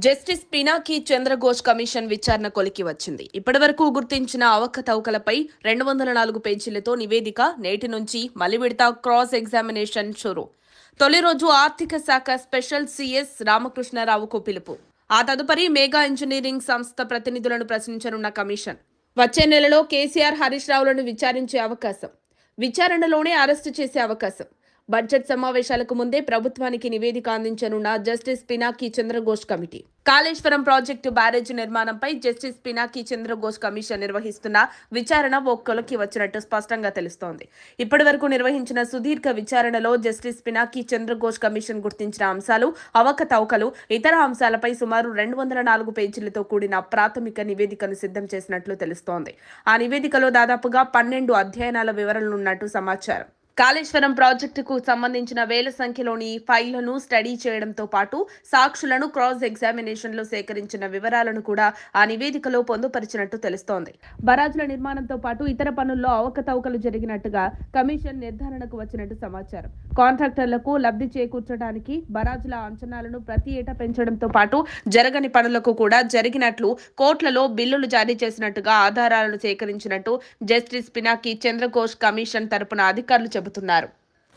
Justice Pinaki Chandra Ghose commission విచారణ కొలికి వచ్చింది. ఇప్పటివరకు గుర్తించిన అవకతవకలపై 204 పేజీలతో నివేదిక. నేటి నుంచి మలి విడత క్రాస్ ఎగ్జామినేషన్ షురు. తొలి రోజు ఆర్థిక శాఖ స్పెషల్ సీఎస్ రామకృష్ణారావుకు పిలుపు. ఆ తదుపరి మెగా ఇంజనీరింగ్ సంస్థ ప్రతినిధులను ప్రశ్నించనున్న కమిషన్. వచ్చే నెలలో కేసీఆర్, హరీష్ రావులను విచారించే అవకాశం. విచారణలోనే అరెస్టు చేసే అవకాశం. బడ్జెట్ సమావేశాలకు ముందే ప్రభుత్వానికి నివేదిక అందించనున్న justice Pinaki Chandra Ghose committee. Kaleshwaram project barrage నిర్మాణంపై జస్టిస్ పినాకి చంద్రఘోష్ కమిషన్ నిర్వహిస్తున్న విచారణ ఓ కొలికి వచ్చినట్టు స్పష్టంగా తెలుస్తోంది. ఇప్పటివరకు నిర్వహించిన సుదీర్ఘ విచారణలో జస్టిస్ పినాకి చంద్రఘోష్ కమిషన్ గుర్తించిన అంశాలు, అవకతవకలు, ఇతర అంశాలపై సుమారు 204 పేజీలతో కూడిన ప్రాథమిక నివేదికను సిద్ధం చేసినట్లు తెలుస్తోంది. ఆ నివేదికలో దాదాపుగా 12 అధ్యయనాల వివరాలున్నట్టు సమాచారం. కాళేశ్వరం ప్రాజెక్టుకు సంబంధించిన వేల సంఖ్యలోని ఫైళ్లను స్టడీ చేయడంతో పాటు సాక్షులను క్రాస్ ఎగ్జామినేషన్లో సేకరించిన వివరాలను కూడా ఆ నివేదికలో పొందుపరిచినట్టు తెలుస్తోంది. బరాజుల నిర్మాణంతో పాటు ఇతర పనుల్లో అవకతవకలు జరిగినట్టుగా కమిషన్ నిర్ధారణకు వచ్చినట్టు సమాచారం. కాంట్రాక్టర్లకు లబ్ధి చేకూర్చడానికి బరాజుల అంచనాలను ప్రతి ఏటా పెంచడంతో పాటు జరగని పనులకు కూడా జరిగినట్లు కోట్లలో బిల్లులు జారీ చేసినట్టుగా ఆధారాలను సేకరించినట్టు జస్టిస్ పినాకి చంద్రఘోష్ కమిషన్ తరపున అధికారులు చెబుతున్నారు.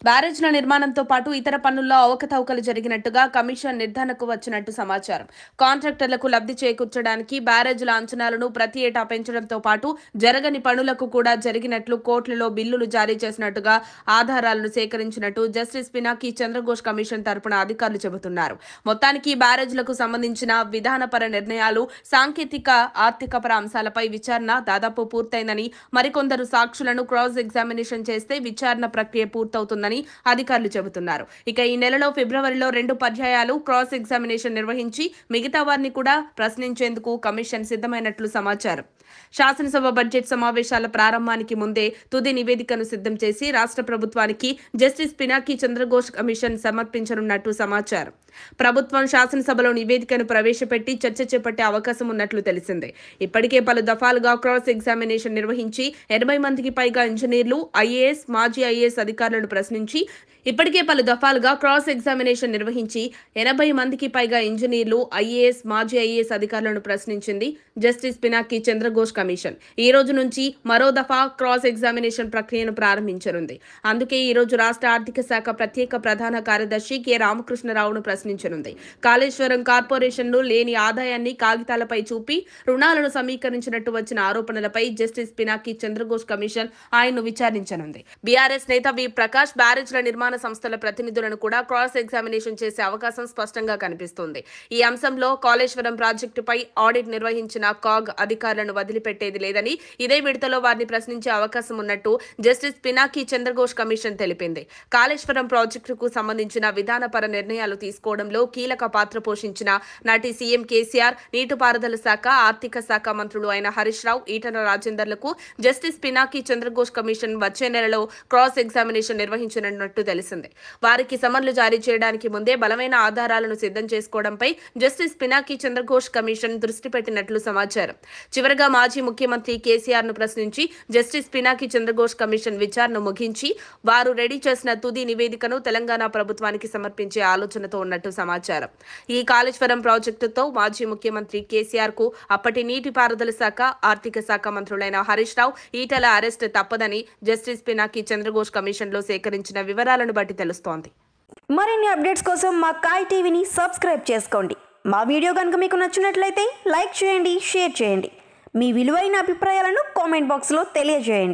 బ్యారేజ్ల నిర్మాణంతో పాటు ఇతర పనుల్లో అవకతవకలు జరిగినట్టుగా కమిషన్ నిర్ధారణకు వచ్చినట్టు సమాచారం. కాంట్రాక్టర్లకు లబ్ధి చేకూర్చడానికి బ్యారేజ్ల అంచనాలను ప్రతి ఏటా పెంచడంతో పాటు జరగని పనులకు కూడా జరిగినట్లు కోట్లలో బిల్లులు జారీ చేసినట్టుగా ఆధారాలను సేకరించినట్టు జస్టిస్ పినాకి చంద్రఘోష్ కమిషన్ తరపున అధికారులు చెబుతున్నారు. మొత్తానికి బ్యారేజ్లకు సంబంధించిన విధానపర నిర్ణయాలు, సాంకేతిక, ఆర్థికపర అంశాలపై విచారణ దాదాపు పూర్తయిందని, మరికొందరు సాక్షులను క్రాస్ ఎగ్జామినేషన్ చేస్తే విచారణ ప్రక్రియ పూర్తవుతుందని అధికారులు చెబుతున్నారు. ఇక ఈ నెలలో ఫిబ్రవరిలో 2 పర్యాయాలు క్రాస్ ఎగ్జామినేషన్ నిర్వహించి మిగతా వారిని కూడా ప్రశ్నించేందుకు కమిషన్ సిద్ధమైనట్లు సమాచారం. శాసనసభ బడ్జెట్ సమావేశాల ప్రారంభానికి ముందే తుది నివేదికను సిద్ధం చేసి రాష్ట్ర ప్రభుత్వానికి జస్టిస్ పినాకి చంద్రఘోష్ కమిషన్ సమర్పించనున్నట్టు సమాచారం. ప్రభుత్వం శాసనసభలో నివేదికను ప్రవేశపెట్టి చర్చ చేపట్టే అవకాశం ఉన్నట్లు తెలిసిందే. ఇప్పటికే పలు దఫాలుగా క్రాస్ ఎగ్జామినేషన్ నిర్వహించి 80 మందికి పైగా ఇంజనీర్లు, ఐఏఎస్, మాజీ ఐఏఎస్ అధికారులను ప్రశ్నించి ప్రశ్నించింది జస్టిస్ పినాకి చంద్రఘోష్ కమిషన్. ఈ రోజు నుంచి మరో దఫా క్రాస్ ఎగ్జామినేషన్ ప్రక్రియను ప్రారంభించనుంది. అందుకే ఈ రోజు రాష్ట్ర ఆర్థిక శాఖ ప్రత్యేక ప్రధాన కార్యదర్శి కె రామకృష్ణారావును ప్రశ్నించనుంది. కాళేశ్వరం కార్పొరేషన్ను లేని ఆదాయాన్ని కాగితాలపై చూపి రుణాలను సమీకరించినట్టు వచ్చిన ఆరోపణలపై జస్టిస్ పినాకి చంద్రఘోష్ కమిషన్ ఆయన్ను విచారించనుంది. బీఆర్ఎస్ నేత వి ప్రకాష్ బ్యారేజ్ల నిర్మాణ సంస్థల ప్రతినిధులను కూడా క్రాస్ ఎగ్జామినేషన్ చేసే అవకాశం స్పష్టంగా కనిపిస్తోంది. ఈ అంశంలో కాళేశ్వరం ప్రాజెక్టుపై ఆడిట్ నిర్వహించిన కాగ్ అధికారులను వదిలిపెట్టేది లేదని, ఇదే విడతలో వారిని ప్రశ్నించే అవకాశం ఉన్నట్టు జస్టిస్ పినాకి చంద్రఘోష్ కమిషన్ తెలిపింది. కాళేశ్వరం ప్రాజెక్టుకు సంబంధించిన విధానపర నిర్ణయాలు తీసుకోవడంలో కీలక పాత్ర పోషించిన నాటి సీఎం కేసీఆర్, నీటిపారుదల శాఖ, ఆర్థిక శాఖ మంత్రులు అయిన హరీష్ రావు, ఈటల రాజేందర్లకు జస్టిస్ పినాకి చంద్రఘోష్ కమిషన్ వచ్చే నెలలో క్రాస్ ఎగ్జామినేషన్ నిర్వహించనున్నట్టు తెలిసింది. వారికి సమన్లు జారీ చేయడానికి ముందే బలమైన ఆధారాలను సిద్ధం చేసుకోవడంపై జస్టిస్ పినాకి చంద్రఘోష్ కమిషన్ దృష్టి పెట్టినట్లు సమాచారం. చివరగా మాజీ ముఖ్యమంత్రి కేసీఆర్ ను ప్రశ్నించి జస్టిస్ పినాకి చంద్రఘోష్ కమిషన్ విచారణ ముగించి వారు రెడీ చేసిన తుది నివేదికను తెలంగాణ ప్రభుత్వానికి సమర్పించే ఆలోచనతో ఉన్నట్టు సమాచారం. ఈ కాళేశ్వరం ప్రాజెక్టుతో మాజీ ముఖ్యమంత్రి కేసీఆర్ కు అప్పటి నీటిపారుదల శాఖ, ఆర్థిక శాఖ మంత్రులైన హరీష్ రావు, ఈటల అరెస్ట్ తప్పదని జస్టిస్ పినాకి చంద్రఘోష్ కమిషన్ లో సేకరించిన వివరాలను బట్టి తెలుస్తోంది. మరిన్ని అప్డేట్స్ కోసం మా కాయ్ టీవీని సబ్స్క్రైబ్ చేసుకోండి. మా వీడియో కనుక మీకు నచ్చినట్లయితే లైక్ చేయండి, షేర్ చేయండి. మీ విలువైన అభిప్రాయాలను కామెంట్ బాక్స్లో తెలియజేయండి.